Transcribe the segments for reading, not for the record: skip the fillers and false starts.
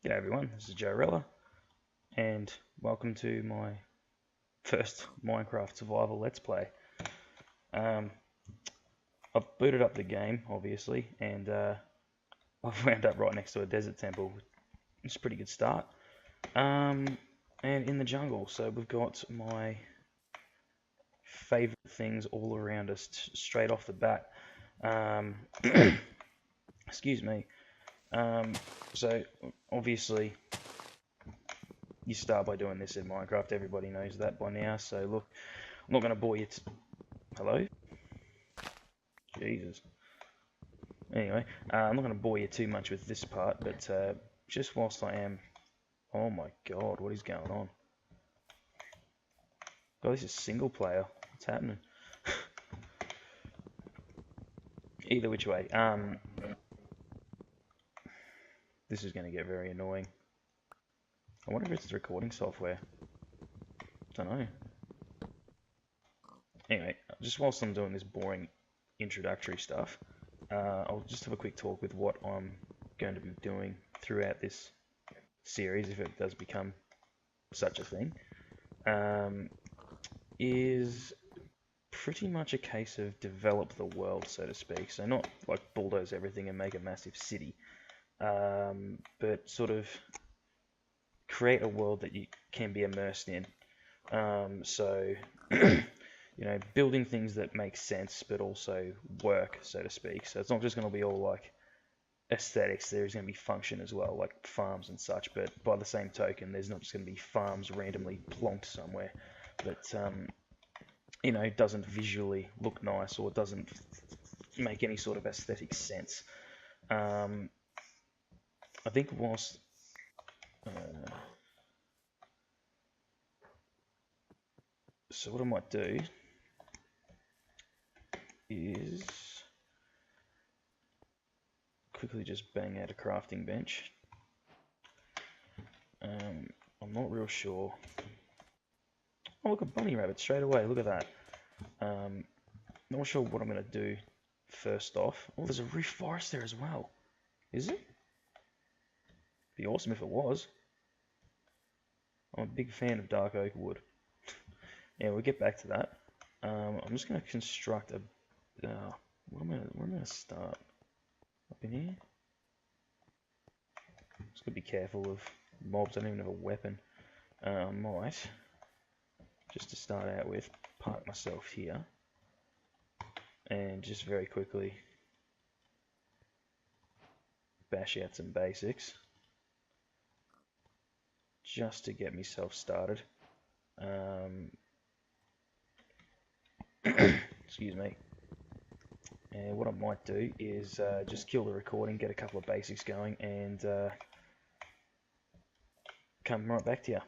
G'day everyone, this is JoeRilla, and welcome to my first Minecraft survival Let's Play. I've booted up the game, obviously, and I've wound up right next to a desert temple. It's a pretty good start. And in the jungle, so we've got my favourite things all around us straight off the bat. Excuse me. So, obviously, you start by doing this in Minecraft. Everybody knows that by now. So look, I'm not going to bore you. Hello? Jesus. Anyway, I'm not going to bore you too much with this part, but just whilst I am... Oh my god, what is going on? God, this is single player. What's happening? Either which way. This is going to get very annoying. I wonder if it's recording software. Don't know. Anyway, just whilst I'm doing this boring introductory stuff, I'll just have a quick talk with what I'm going to be doing throughout this series, if it does become such a thing. Is pretty much a case of develop the world, so to speak. So not like bulldoze everything and make a massive city, but sort of create a world that you can be immersed in. So, you know, building things that make sense, but also work, so to speak. So it's not just going to be all like aesthetics. There's going to be function as well, like farms and such. But by the same token, there's not just going to be farms randomly plonked somewhere, but you know, doesn't visually look nice or doesn't make any sort of aesthetic sense. I think whilst so what I might do is quickly just bang out a crafting bench. I'm not real sure. Oh, look, a bunny rabbit straight away. Look at that. Not sure what I'm going to do first off. Oh, there's a roof forest there as well. Is it? Be awesome if it was. I'm a big fan of dark oak wood. Yeah, we'll get back to that. I'm just going to construct a... where am I going to start? Up in here? Just got to be careful of mobs. I don't even have a weapon. I might, just to start out with, park myself here. And just very quickly bash out some basics. Just to get myself started. Excuse me. And what I might do is just kill the recording, get a couple of basics going, and come right back to you.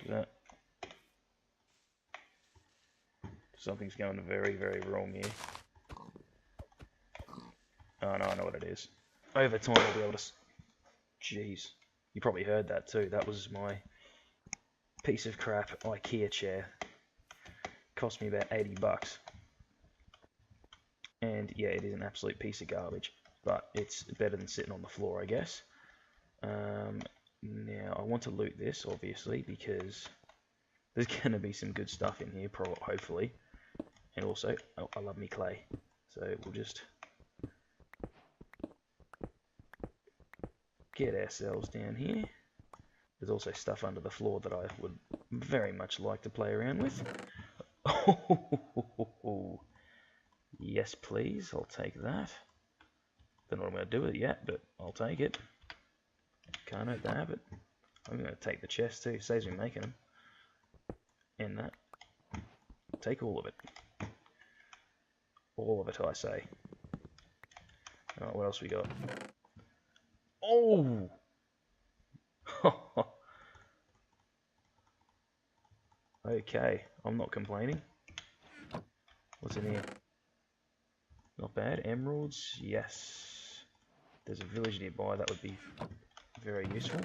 That. Something's going very, very wrong here. Oh no, I know what it is. Over time I'll be able to... Jeez. You probably heard that too. That was my piece of crap IKEA chair. Cost me about 80 bucks. And yeah, it is an absolute piece of garbage. But it's better than sitting on the floor, I guess. Now, I want to loot this, obviously, because there's going to be some good stuff in here, hopefully. And also, oh, I love me clay. So we'll just get ourselves down here. There's also stuff under the floor that I would very much like to play around with. Oh, yes, please. I'll take that. Don't know what I'm going to do with it yet, but I'll take it. Can't hurt to have it. I'm going to take the chest too. Saves me making them. And that. Take all of it. All of it, I say. Alright, what else we got? Oh! Okay, I'm not complaining. What's in here? Not bad. Emeralds, yes. There's a village nearby, that would be very useful.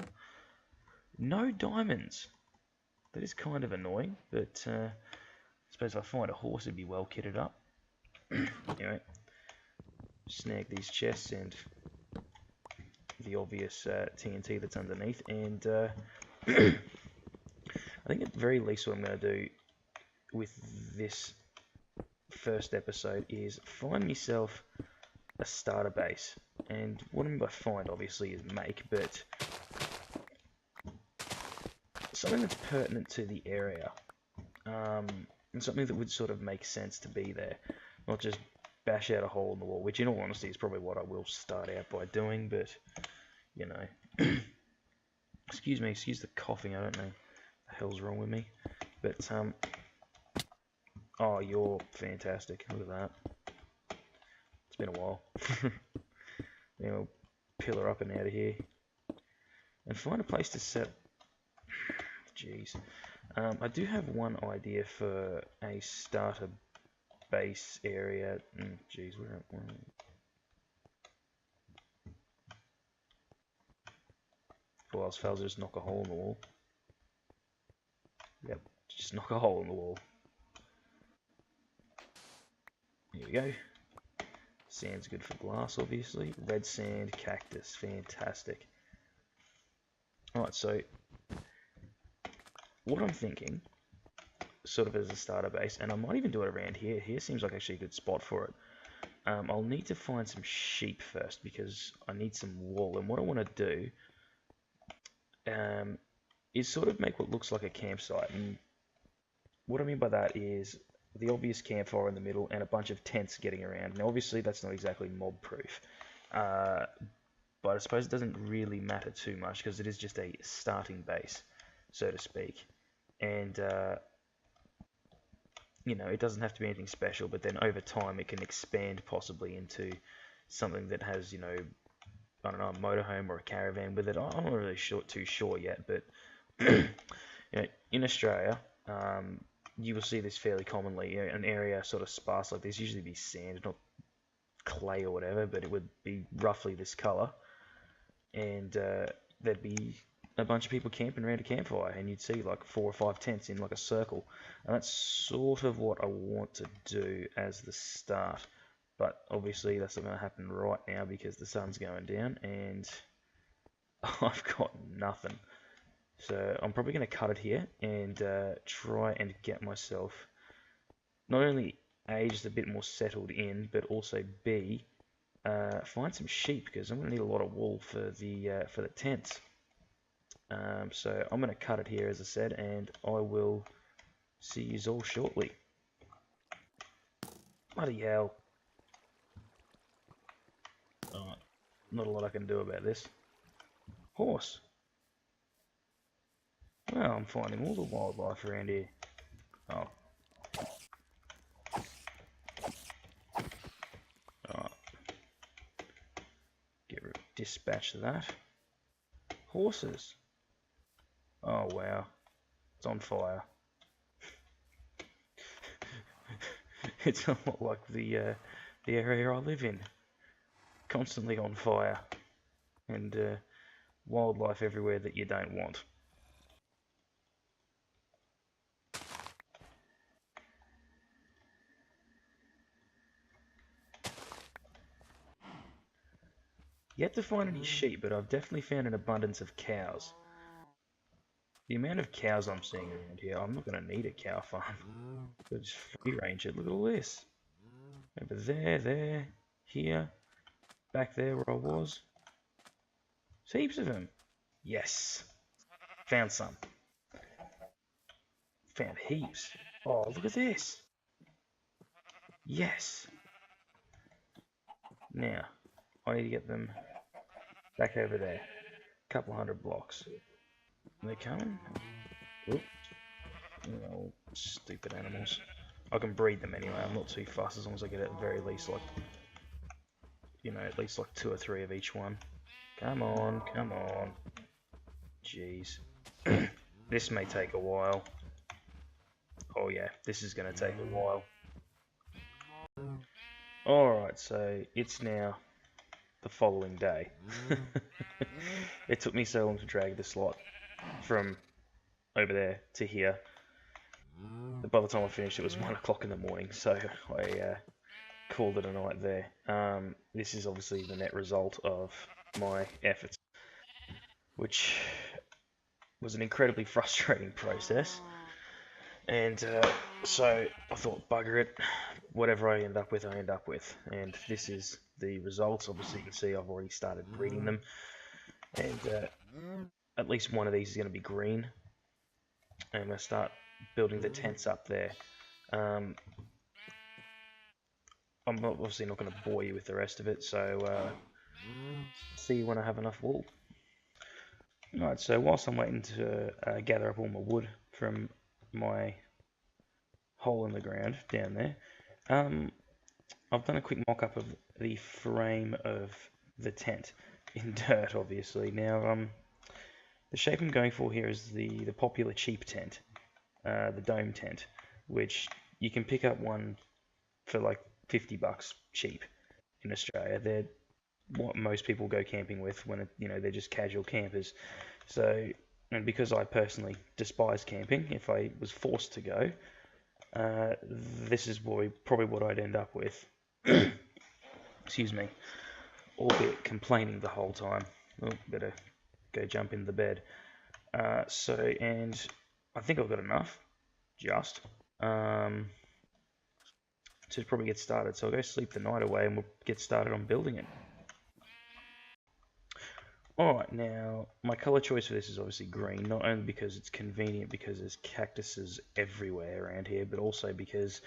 No diamonds. That is kind of annoying, but I suppose if I find a horse, it'd be well kitted up. Anyway, snag these chests and the obvious TNT that's underneath, and I think at the very least what I'm going to do with this first episode is find myself a starter base. And what I mean by find, obviously, is make, but something that's pertinent to the area, and something that would sort of make sense to be there, not just bash out a hole in the wall, which in all honesty is probably what I will start out by doing, but, you know, excuse me, excuse the coughing, I don't know what the hell's wrong with me, but, oh, you're fantastic, look at that, it's been a while. You know, pillar up and out of here, and find a place to set. Jeez, I do have one idea for a starter base area. Jeez, where? Well, else fails, just knock a hole in the wall. Yep, just knock a hole in the wall. Here we go. Sand's good for glass, obviously. Red sand, cactus, fantastic. Alright, so what I'm thinking, sort of as a starter base, and I might even do it around here. Here seems like actually a good spot for it. I'll need to find some sheep first because I need some wool. And what I want to do is sort of make what looks like a campsite. And what I mean by that is the obvious campfire in the middle and a bunch of tents getting around. Now, obviously, that's not exactly mob-proof, but I suppose it doesn't really matter too much because it is just a starting base, so to speak. And, you know, it doesn't have to be anything special, but then over time it can expand possibly into something that has, you know, I don't know, a motorhome or a caravan with it. I'm not really too sure yet, but you know, in Australia, you will see this fairly commonly. You know, an area sort of sparse like this, usually be sand, not clay or whatever, but it would be roughly this color, and there'd be a bunch of people camping around a campfire, and you'd see like 4 or 5 tents in like a circle, and that's sort of what I want to do as the start. But obviously that's not going to happen right now because the sun's going down and I've got nothing. So I'm probably going to cut it here and try and get myself not only A, just a bit more settled in, but also B, find some sheep because I'm going to need a lot of wool for the tents. So I'm going to cut it here, as I said, and I will see you all shortly. Bloody hell. Alright, not a lot I can do about this. Horse. Well, I'm finding all the wildlife around here. Oh. Alright. Dispatch that. Horses. Oh wow. It's on fire. It's a lot like the area I live in. Constantly on fire. And wildlife everywhere that you don't want. Yet to find any sheep, but I've definitely found an abundance of cows. The amount of cows I'm seeing around here, I'm not going to need a cow farm. I'll just free range it. Look at all this. Over there, here, back there where I was. There's heaps of them. Yes. Found some. Found heaps. Oh, look at this. Yes. Now, I need to get them back over there. Couple 100 blocks. Are they coming? Oops. Oh, stupid animals. I can breed them anyway. I'm not too fussed as long as I get at the very least like, you know, at least like 2 or 3 of each one. Come on, come on. Jeez. This may take a while. Oh yeah, this is going to take a while. Alright, so it's now the following day. It took me so long to drag the slot from over there to here. By the time I finished, it was 1 o'clock in the morning, so I called it a night there. This is obviously the net result of my efforts, which was an incredibly frustrating process. And so I thought, bugger it, whatever I end up with, I end up with. And this is the results. Obviously, you can see I've already started breeding them. And at least one of these is going to be green. And I'm going to start building the tents up there. I'm obviously not going to bore you with the rest of it, so see you when I have enough wool. Alright, so whilst I'm waiting to gather up all my wood from my hole in the ground down there, I've done a quick mock-up of the frame of the tent in dirt, obviously. Now, the shape I'm going for here is the popular cheap tent, the dome tent, which you can pick up one for like $50 cheap in Australia. They're what most people go camping with when they're just casual campers. So, and because I personally despise camping, if I was forced to go, this is probably what I'd end up with. Excuse me, albeit complaining the whole time. Oh, better go jump in the bed. And I think I've got enough, just, to probably get started. So I'll go sleep the night away and we'll get started on building it. Alright, now, my colour choice for this is obviously green, not only because it's convenient because there's cactuses everywhere around here, but also because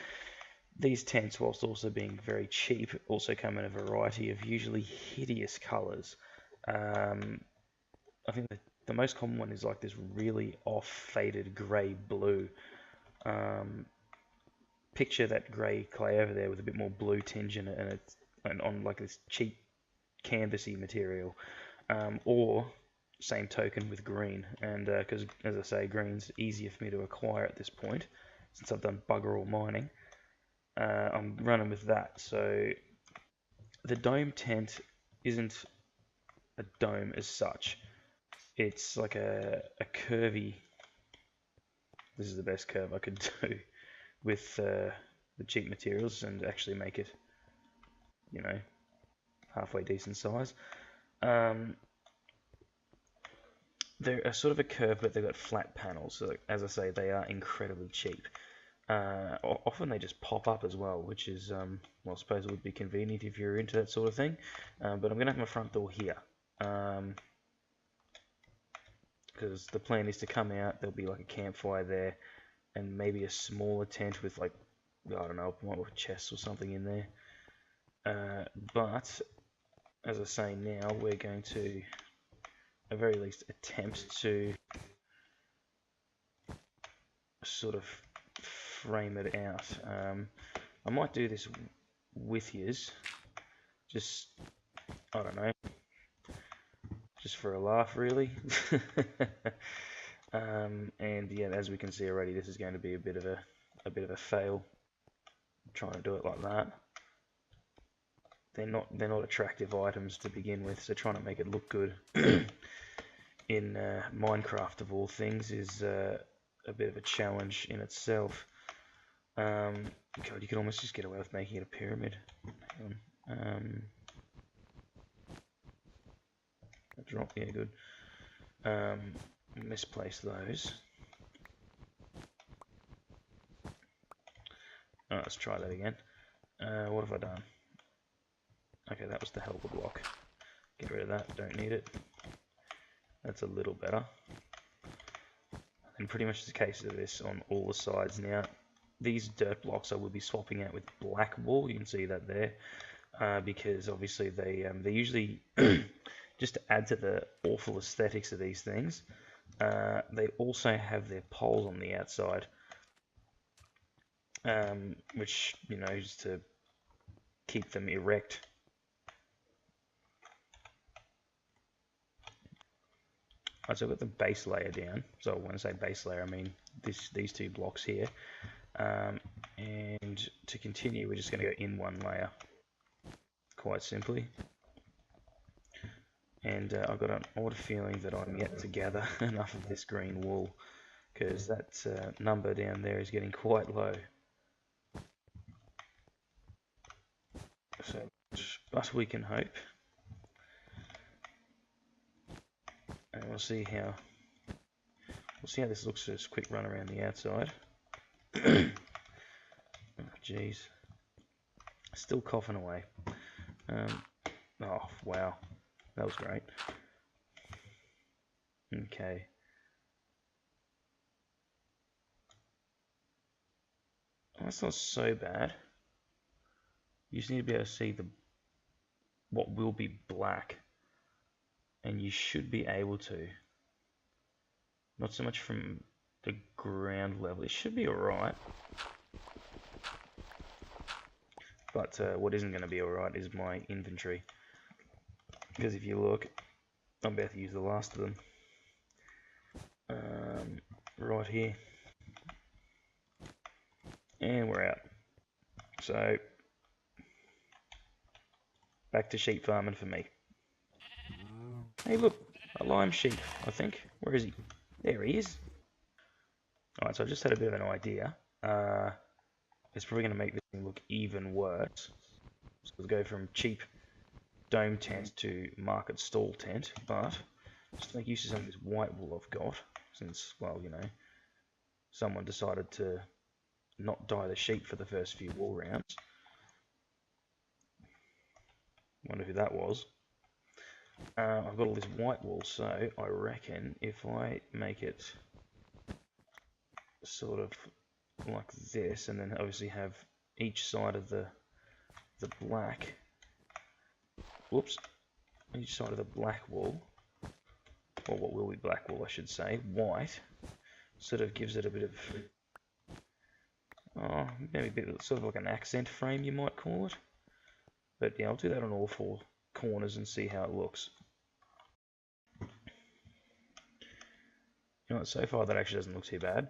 these tents, whilst also being very cheap, also come in a variety of usually hideous colours. I think the most common one is like this really off-faded grey-blue. Picture that grey clay over there with a bit more blue tinge in it, and on like this cheap canvasy material. Or same token with green, and because as I say, green's easier for me to acquire at this point since I've done bugger all mining. I'm running with that. So the dome tent isn't a dome as such. It's like a curvy. This is the best curve I could do with the cheap materials and actually make it, halfway decent size. They're a sort of a curve, but they've got flat panels. So, as I say, they are incredibly cheap. Often they just pop up as well, which is, well, I suppose it would be convenient if you're into that sort of thing. But I'm going to have my front door here. Because the plan is to come out, there'll be like a campfire there, and maybe a smaller tent with like, I don't know, a chest or something in there. But, as I say now, we're going to at very least attempt to sort of frame it out. I might do this with yous, just, I don't know, just for a laugh really. And yeah, as we can see already, this is going to be a bit of a fail, trying to do it like that. They're not attractive items to begin with, so trying to make it look good in Minecraft of all things is a bit of a challenge in itself. God, you can almost just get away with making it a pyramid. Drop, yeah, good. Misplace those. Alright, let's try that again. What have I done? Okay, that was the helper block. Get rid of that, don't need it. That's a little better. And pretty much the case of this on all the sides now. These dirt blocks I will be swapping out with black wool. You can see that there, because obviously they usually just to add to the awful aesthetics of these things. They also have their poles on the outside, which just to keep them erect. Right, so I've got the base layer down. So when I say base layer, I mean these two blocks here. And to continue, we're just going to go in one layer, quite simply. And I've got an odd feeling that I'm yet to gather enough of this green wool, because that number down there is getting quite low. So, but we can hope. And we'll see how this looks. Just a quick run around the outside. Oh, jeez, still coughing away. Oh wow, that was great. Okay. Oh, that's not so bad. You just need to be able to see what will be black, and you should be able to. Not so much from the ground level. It should be alright. But what isn't going to be alright is my inventory. Because if you look, I'm about to use the last of them. Right here. And we're out. So, back to sheep farming for me. Hey look, a lime sheep, I think. Where is he? There he is. Alright, so I just had a bit of an idea. It's probably going to make this thing look even worse. So we'll go from cheap dome tent to market stall tent, but just to make use of some of this white wool I've got, since, well, you know, someone decided to not dye the sheep for the first few wool rounds. Wonder who that was. I've got all this white wool, so I reckon if I make it sort of like this, and then obviously have each side of the black, whoops, each side of the black wool, or what will be black wool I should say, white, sort of gives it a bit of, oh, maybe a bit sort of like an accent frame you might call it. But yeah, I'll do that on all four corners and see how it looks. You know what, so far that actually doesn't look too bad.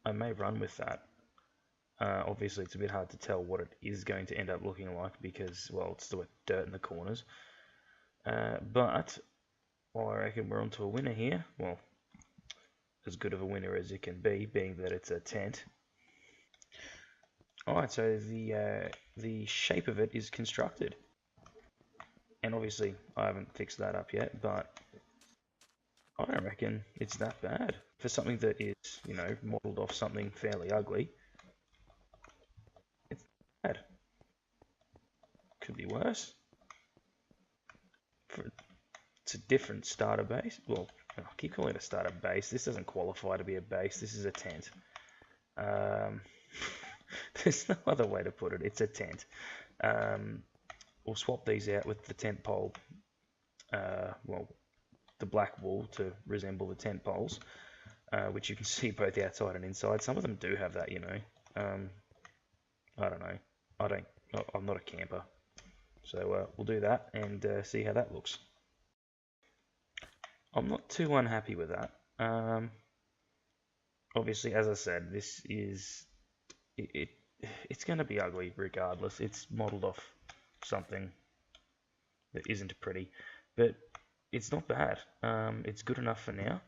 I may run with that. Obviously it's a bit hard to tell what it is going to end up looking like because, well, it's still got dirt in the corners. But I reckon we're onto a winner here. Well, as good of a winner as it can be, being that it's a tent. Alright, so the shape of it is constructed. And obviously I haven't fixed that up yet, but I don't reckon it's that bad. For something that is, you know, modelled off something fairly ugly, it's bad. Could be worse. It's a different starter base. Well, I keep calling it a starter base. This doesn't qualify to be a base. This is a tent. There's no other way to put it. It's a tent. We'll swap these out with the tent pole. Well, the black wool to resemble the tent poles, which you can see both outside and inside. Some of them do have that, you know. I don't know. I'm not a camper. So we'll do that and see how that looks. I'm not too unhappy with that. Obviously, as I said, this is it's going to be ugly regardless. It's modelled off something that isn't pretty, but it's not bad. It's good enough for now.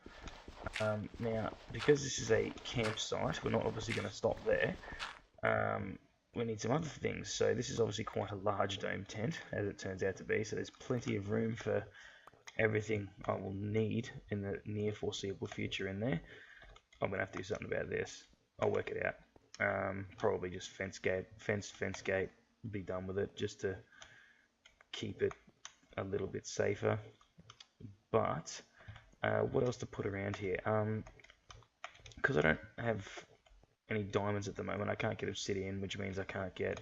Now, because this is a campsite, we're not obviously going to stop there. We need some other things. So this is obviously quite a large dome tent, as it turns out to be. So there's plenty of room for everything I will need in the near foreseeable future in there. I'm going to have to do something about this. I'll work it out. Probably just fence gate, be done with it, just to keep it a little bit safer. But what else to put around here? Because I don't have any diamonds at the moment, I can't get obsidian, which means I can't get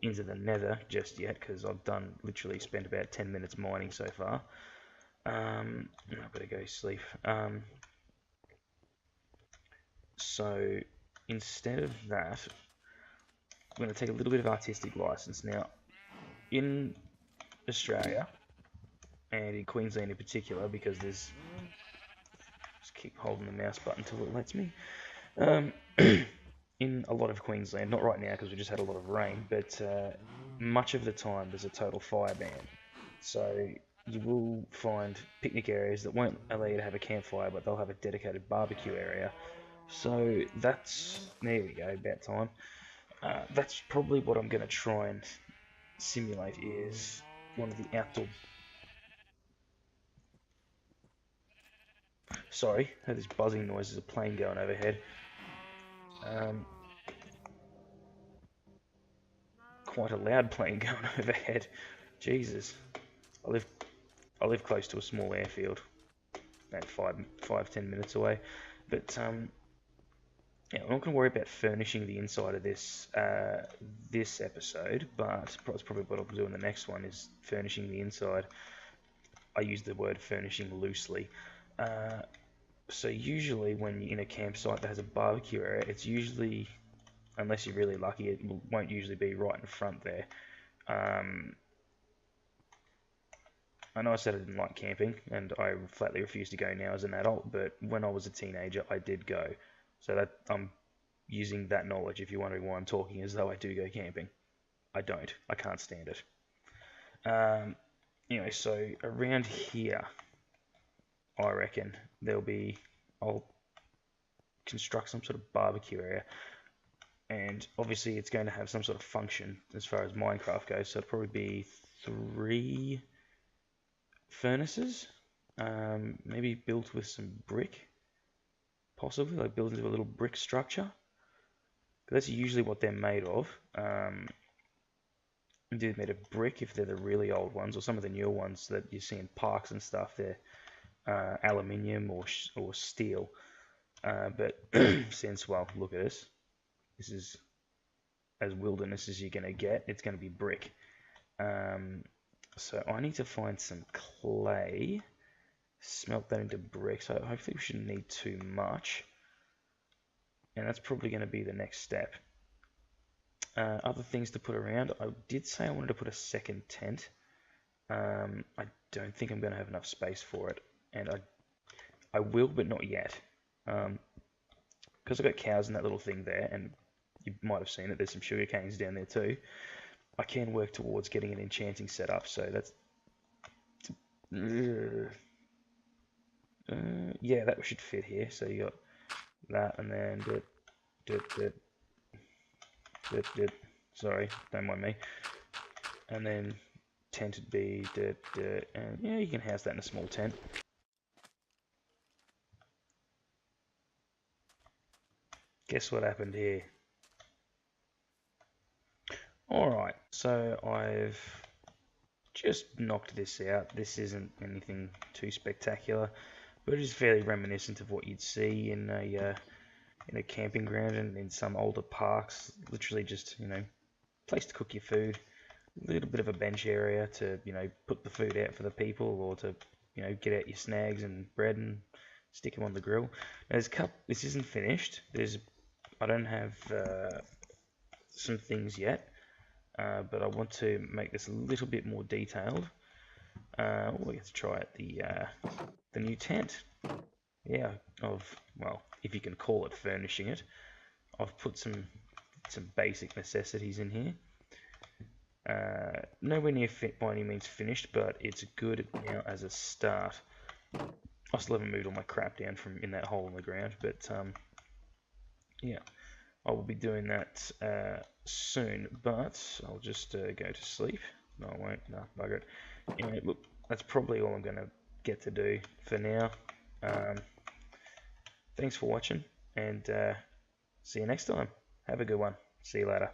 into the nether just yet, because I've literally spent about 10 minutes mining so far. I better go sleep. So instead of that, I'm going to take a little bit of artistic license. Now, in Australia, and in Queensland in particular, because there's... Just keep holding the mouse button until it lets me. in a lot of Queensland, not right now because we just had a lot of rain, but much of the time there's a total fire ban. So you will find picnic areas that won't allow you to have a campfire, but they'll have a dedicated barbecue area. So there we go, about time. That's probably what I'm going to try and simulate is one of the outdoor... Sorry, I heard this buzzing noise. There's a plane going overhead. Um, Quite a loud plane going overhead. Jesus. I live I live close to a small airfield, about 5-10 minutes away. But yeah, I'm not going to worry about furnishing the inside of this episode, but that's probably what I'll do in the next one is furnishing the inside. I use the word furnishing loosely. So usually when you're in a campsite that has a barbecue area, it's usually, unless you're really lucky, it won't usually be right in front there. I know I said I didn't like camping, and I flatly refuse to go now as an adult, but when I was a teenager, I did go. So that I'm using that knowledge if you're wondering why I'm talking as though I do go camping. I don't. I can't stand it. Anyway, so around here, I reckon I'll construct some sort of barbecue area, and obviously it's going to have some sort of function as far as Minecraft goes, so it'll probably be 3 furnaces, maybe built with some brick, possibly, like built into a little brick structure. That's usually what they're made of. They're made of brick if they're the really old ones, or some of the newer ones that you see in parks and stuff. They're aluminium or steel. But since, well, look at this. This is as wilderness as you're going to get. It's going to be brick. So I need to find some clay, smelt that into brick. So hopefully we shouldn't need too much. And that's probably going to be the next step. Other things to put around. I did say I wanted to put a second tent. I don't think I'm going to have enough space for it. And I will, but not yet. Because I've got cows in that little thing there, and you might have seen it, there's some sugar canes down there too. I can work towards getting an enchanting set up, so that's... yeah, that should fit here. So you got that, and then... Sorry, don't mind me. And then tent would be... and yeah, you can house that in a small tent. Guess what happened here? Alright, so I've just knocked this out. This isn't anything too spectacular, but it is fairly reminiscent of what you'd see in a camping ground and in some older parks. Literally just, place to cook your food, a little bit of a bench area to, put the food out for the people, or to, get out your snags and bread and stick them on the grill. Now, this isn't finished. I don't have some things yet. But I want to make this a little bit more detailed. We get to try it. The new tent. Yeah, well, if you can call it furnishing it. I've put some basic necessities in here. Nowhere near fit by any means finished, but it's good now as a start. I still haven't moved all my crap down from in that hole in the ground, but yeah. I will be doing that soon, but I'll just go to sleep. No, I won't. No, bugger it. Anyway, look, that's probably all I'm going to get to do for now. Thanks for watching, and see you next time. Have a good one. See you later.